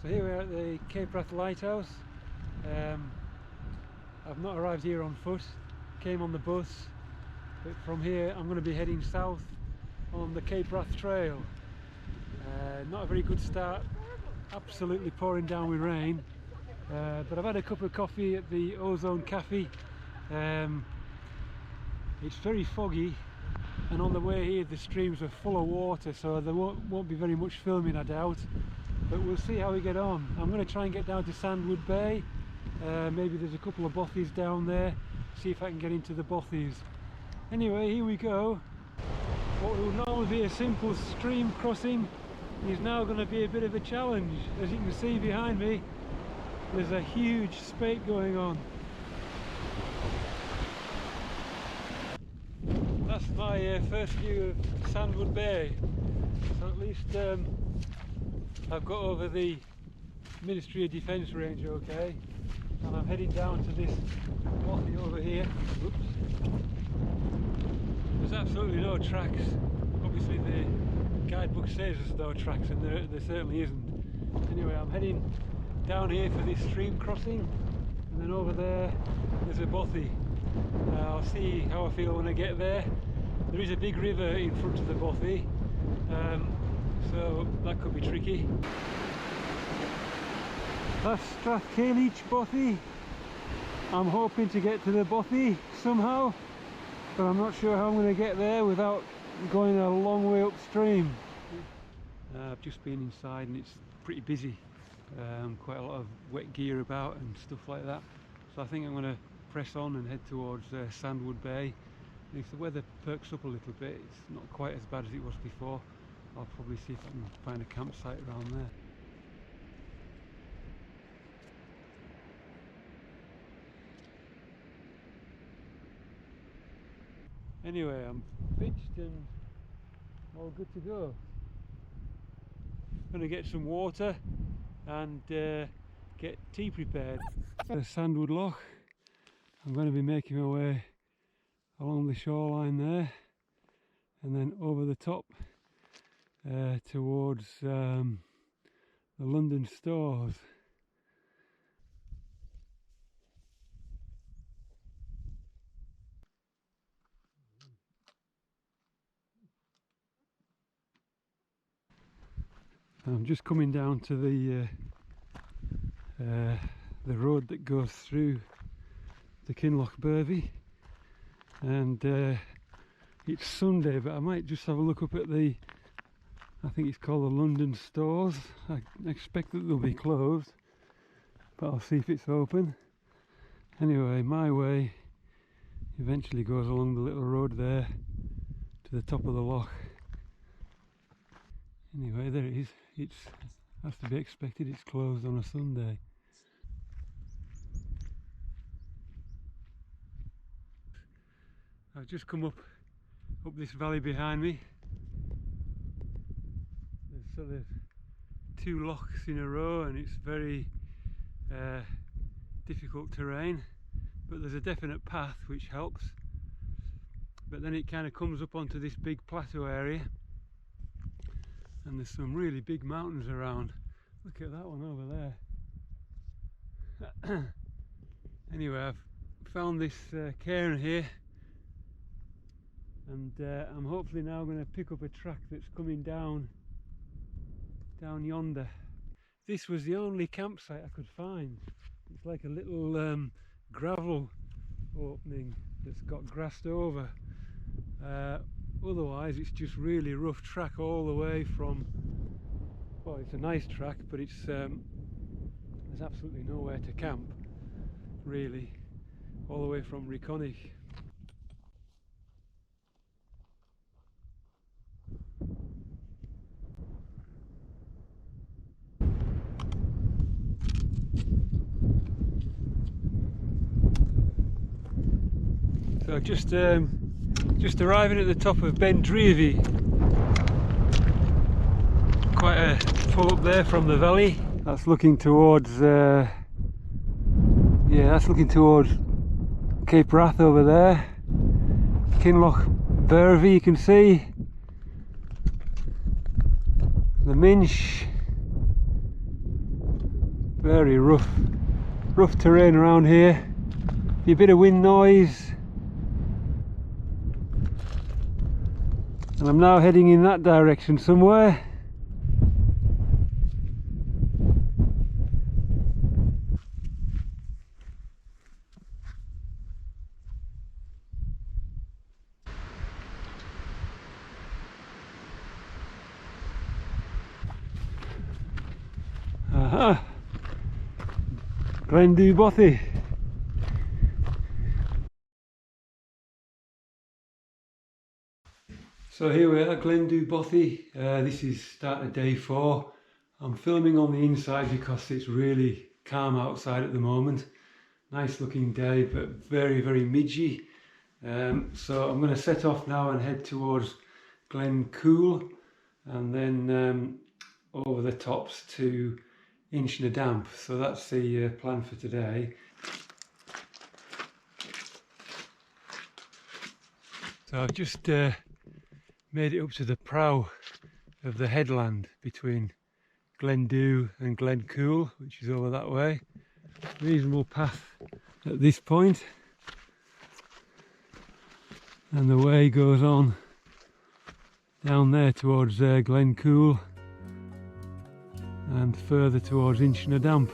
So here we are at the Cape Wrath lighthouse. I've not arrived here on foot, came on the bus, but from here I'm going to be heading south on the Cape Wrath trail. Not a very good start, absolutely pouring down with rain, but I've had a cup of coffee at the Ozone Cafe. It's very foggy, and on the way here the streams are full of water, so there won't be very much filming, I doubt, but we'll see how we get on. I'm going to try and get down to Sandwood Bay. Maybe there's a couple of bothies down there, see if I can get into the bothies. Anyway, here we go. What would normally be a simple stream crossing is now going to be a bit of a challenge. As you can see behind me, there's a huge spate going on. That's my first view of Sandwood Bay, so at least I've got over the Ministry of Defence range okay, and I'm heading down to this bothy over here. Oops. There's absolutely no tracks. Obviously the guidebook says there's no tracks, and there certainly isn't. Anyway, I'm heading down here for this stream crossing, and then over there there's a bothy. I'll see how I feel when I get there. There is a big river in front of the bothy, so that could be tricky. That's Strathcairnich bothy. I'm hoping to get to the bothy somehow, but I'm not sure how I'm going to get there without going a long way upstream. I've just been inside and it's pretty busy. Quite a lot of wet gear about and stuff like that. So I think I'm going to press on and head towards Sandwood Bay. And if the weather perks up a little bit, it's not quite as bad as it was before, I'll probably see if I can find a campsite around there. Anyway, I'm pitched and all good to go. I'm going to get some water and get tea prepared. The Sandwood Loch. I'm going to be making my way along the shoreline there and then over the top towards the London stores. I'm just coming down to the road that goes through the Kinlochbervie, and it's Sunday, but I might just have a look up at the, I think it's called the London stores. I expect that they'll be closed, but I'll see if it's open. Anyway, my way eventually goes along the little road there to the top of the loch. Anyway, there it is. It has to be expected, it's closed on a Sunday. I've just come up this valley behind me. There's sort of two lochs in a row and it's very difficult terrain, but there's a definite path which helps. But then it kind of comes up onto this big plateau area, and there's some really big mountains around. Look at that one over there. Anyway, I've found this cairn here, and I'm hopefully now going to pick up a track that's coming down yonder. This was the only campsite I could find. It's like a little gravel opening that's got grassed over. Otherwise it's just really rough track all the way from, well, it's a nice track, but it's there's absolutely nowhere to camp really, all the way from Reconnich. So just arriving at the top of Ben Dreavy. Quite a pull up there from the valley. That's looking towards yeah, that's looking towards Cape Wrath over there. Kinlochbervie, you can see the Minch. Very rough terrain around here. A bit of wind noise. And I'm now heading in that direction somewhere. Aha! Knockdown Bothy. So here we are, Knockdown Bothy. This is start of day 4. I'm filming on the inside because it's really calm outside at the moment. Nice looking day, but very midgy. So I'm going to set off now and head towards Glen Cool, and then over the tops to Inchnadamph. So that's the plan for today. So I've just made it up to the prow of the headland between Glen and Glen Cool, which is over that way. Reasonable path at this point, and the way goes on down there towards Glen Cool and further towards Inchnadamph.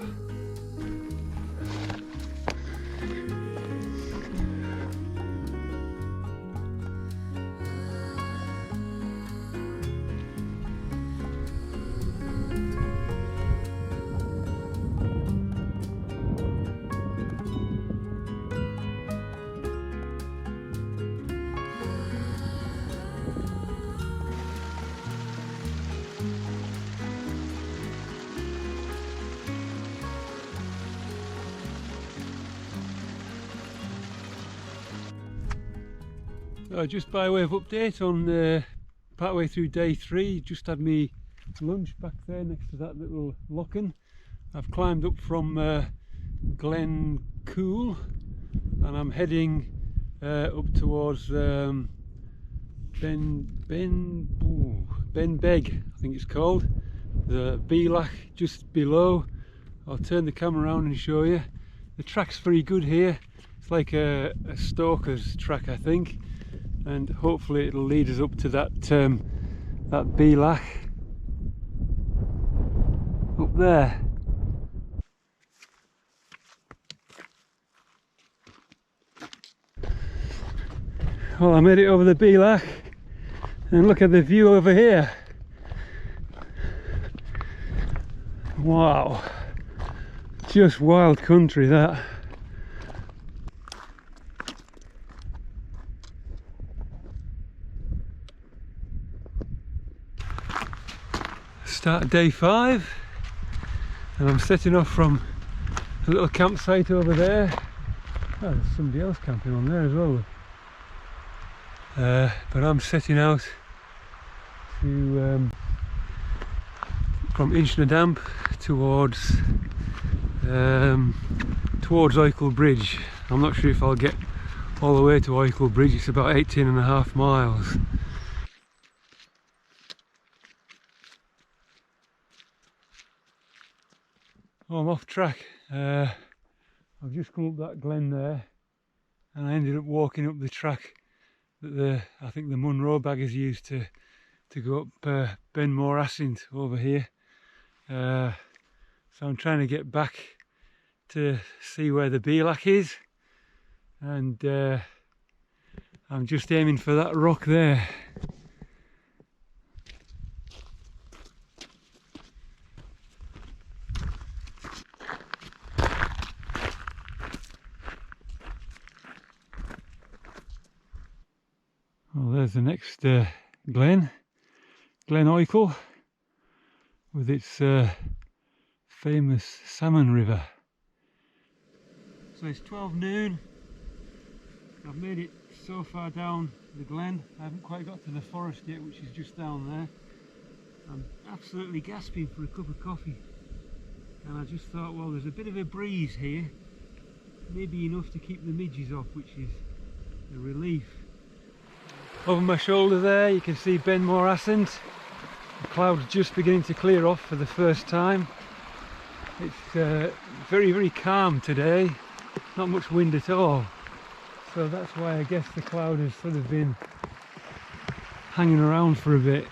Just by way of update on partway through day 3, just had me lunch back there next to that little locken. I've climbed up from Glen Cool and I'm heading up towards Ben Beg, I think it's called. The Beelach just below. I'll turn the camera around and show you. The track's very good here. It's like a stoker's track, I think. And hopefully it'll lead us up to that that Beelach up there. Well, I made it over the Beelach, and look at the view over here. Wow, just wild country that. Start day 5, and I'm setting off from a little campsite over there. Oh, there's somebody else camping on there as well. But I'm setting out to from Inchnadamph towards Eichel Bridge. I'm not sure if I'll get all the way to Eichel Bridge. It's about 18.5 miles. Oh, I'm off track. I've just come up that glen there, and I ended up walking up the track that I think the Munro baggers used to go up Ben Morassint over here. So I'm trying to get back to see where the Beelach is, and I'm just aiming for that rock there. Well, there's the next Glen Eichel, with its famous salmon river. So it's 12 noon. I've made it so far down the glen. I haven't quite got to the forest yet, which is just down there. I'm absolutely gasping for a cup of coffee, and I just thought, well, there's a bit of a breeze here, maybe enough to keep the midges off, which is a relief. Over my shoulder there you can see Ben Morassint. The clouds just beginning to clear off for the first time. It's very, very calm today, not much wind at all, so that's why I guess the cloud has sort of been hanging around for a bit.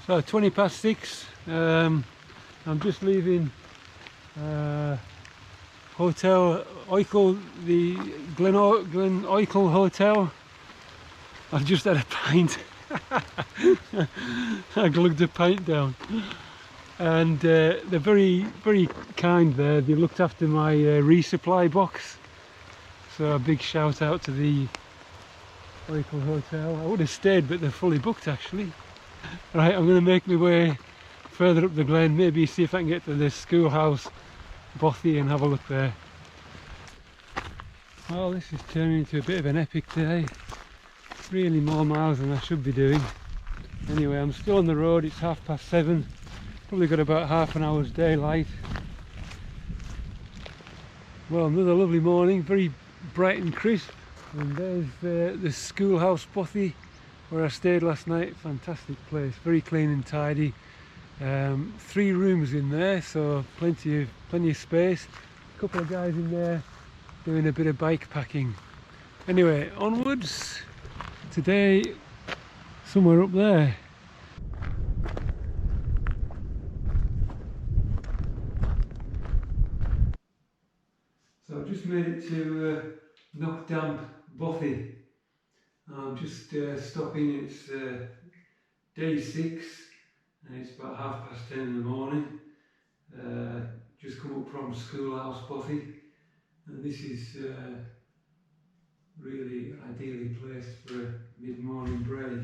So 20 past 6, I'm just leaving Hotel Eichel, the Glen Eichel Hotel. I've just had a pint. I glugged a pint down, and they're very, very kind there. They looked after my resupply box, so a big shout out to the Eichel Hotel. I would have stayed, but they're fully booked actually. Right, I'm going to make my way further up the glen, maybe see if I can get to the schoolhouse Bothy and have a look there. Well, this is turning into a bit of an epic day. Really more miles than I should be doing. Anyway, I'm still on the road, it's 7:30. Probably got about half an hour's daylight. Well, another lovely morning, very bright and crisp. And there's the schoolhouse Bothy, where I stayed last night. Fantastic place, very clean and tidy. 3 rooms in there, so plenty of space. A couple of guys in there doing a bit of bike packing. Anyway, onwards. Today, somewhere up there. So I've just made it to Knockdown Bothy. I'm just stopping. It's day 6 and it's about 10:30 in the morning. Just come up from Schoolhouse Bothy, and this is really ideally placed for a mid-morning break.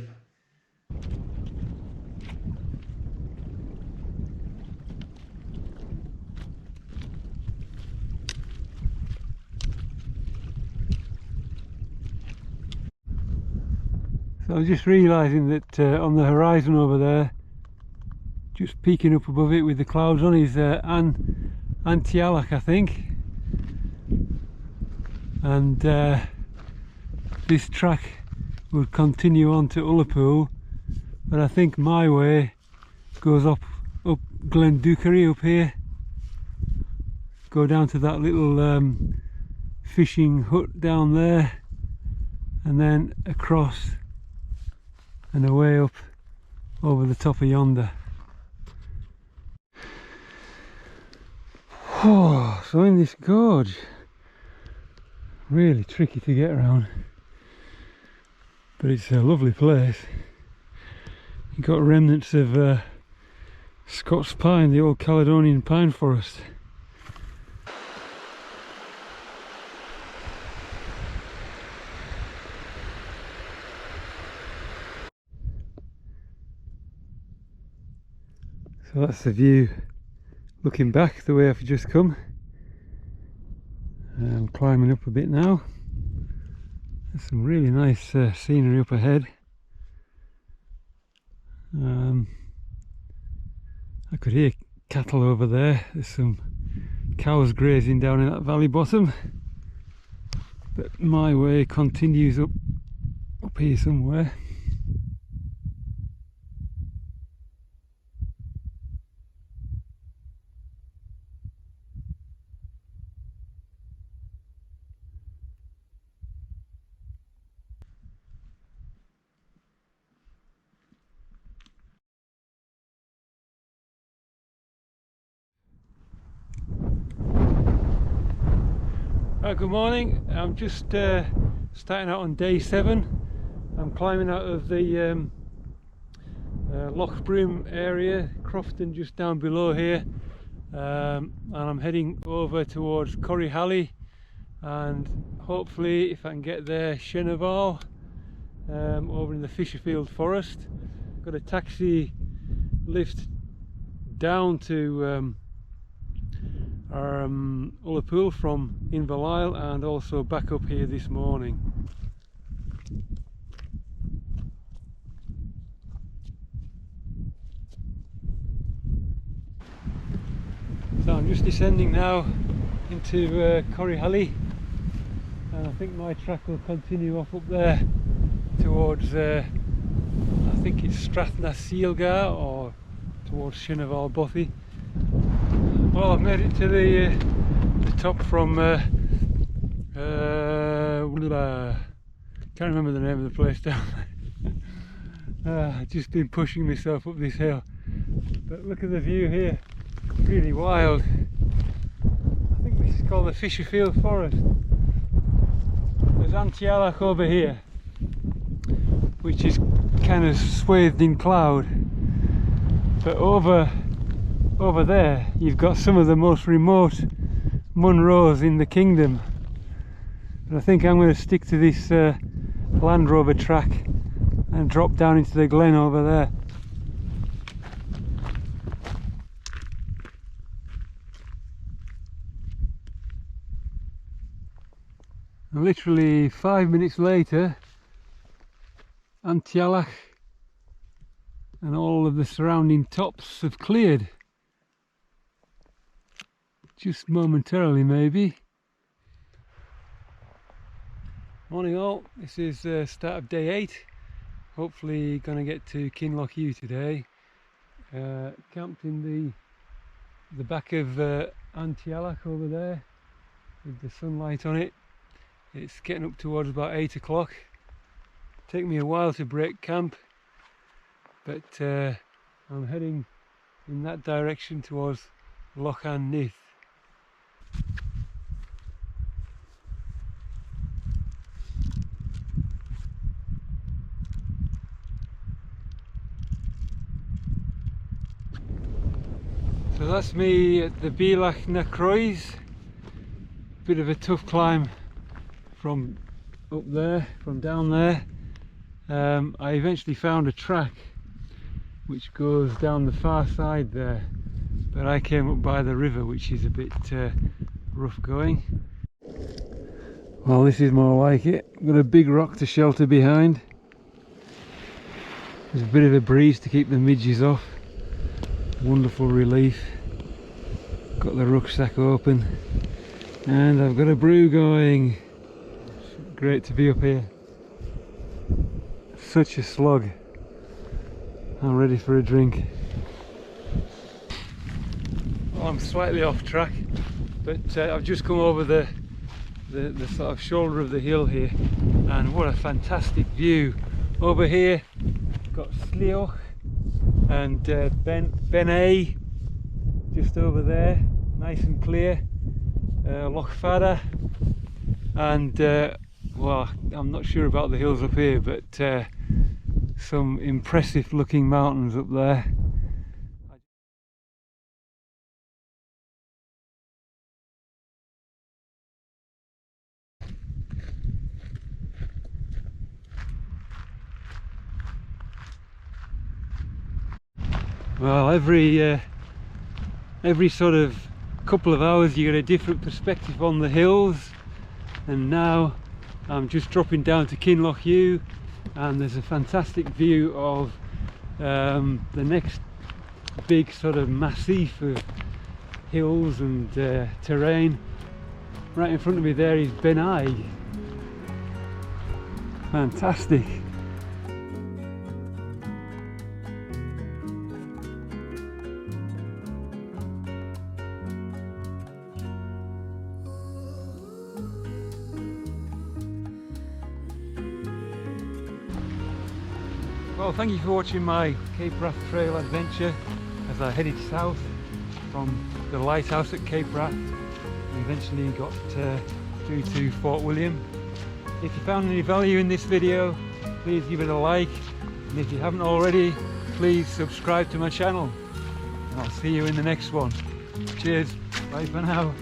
So I'm just realising that on the horizon over there, just peeking up above it with the clouds on, is Inchnadamph, I think. And this track will continue on to Ullapool, but I think my way goes up Glen Eichel up here, go down to that little fishing hut down there, and then across and away up over the top of yonder. Oh, so in this gorge, really tricky to get around, but it's a lovely place. You've got remnants of Scots pine, the old Caledonian pine forest. So that's the view looking back the way I've just come. I'm climbing up a bit now. There's some really nice scenery up ahead. I could hear cattle over there. There's some cows grazing down in that valley bottom, but my way continues up here somewhere. Good morning. I'm just starting out on day 7. I'm climbing out of the Lochbrim area, Crofton just down below here, and I'm heading over towards Corryhally, and hopefully if I can get there, Chenaval, over in the Fisherfield forest. Got a taxi lift down to Ullapool from Inverleisle, and also back up here this morning. So I'm just descending now into Corryhally, and I think my track will continue off up there towards I think it's Strathnaseilgar or towards Kinloch Bothy. Well, I've made it to the top from can't remember the name of the place down there. I've just been pushing myself up this hill, but look at the view here, really wild. I think this is called the Fisherfield forest. There's Inchnadamph over here, which is kind of swathed in cloud, but over there you've got some of the most remote Munros in the kingdom. And I think I'm going to stick to this Land Rover track and drop down into the glen over there. And literally 5 minutes later, Inchnadamph and all of the surrounding tops have cleared. Just momentarily maybe. Morning all, this is start of day 8. Hopefully gonna get to Kinloch U today. Camped in the back of Inchnadamph over there with the sunlight on it. It's getting up towards about 8 o'clock. Take me a while to break camp, but I'm heading in that direction towards Loch Nith. So that's me at the Bealach na Croes. Bit of a tough climb from up there, from down there. I eventually found a track which goes down the far side there, but I came up by the river, which is a bit rough going. Well, this is more like it. Got a big rock to shelter behind. There's a bit of a breeze to keep the midges off. Wonderful relief. Got the rucksack open and I've got a brew going. Great to be up here. Such a slog. I'm ready for a drink. Well, I'm slightly off track, but I've just come over the sort of shoulder of the hill here, and what a fantastic view. Over here got Slioch and Ben A just over there, nice and clear. Loch Fada, and well, I'm not sure about the hills up here, but some impressive looking mountains up there. Well, every sort of couple of hours you get a different perspective on the hills, and now I'm just dropping down to Kinloch U, and there's a fantastic view of the next big sort of massif of hills and terrain. Right in front of me there is Ben Eichel. Fantastic. Well, thank you for watching my Cape Wrath Trail adventure as I headed south from the lighthouse at Cape Wrath and eventually got through to Fort William. If you found any value in this video, please give it a like, and if you haven't already, please subscribe to my channel, and I'll see you in the next one. Cheers, bye for now.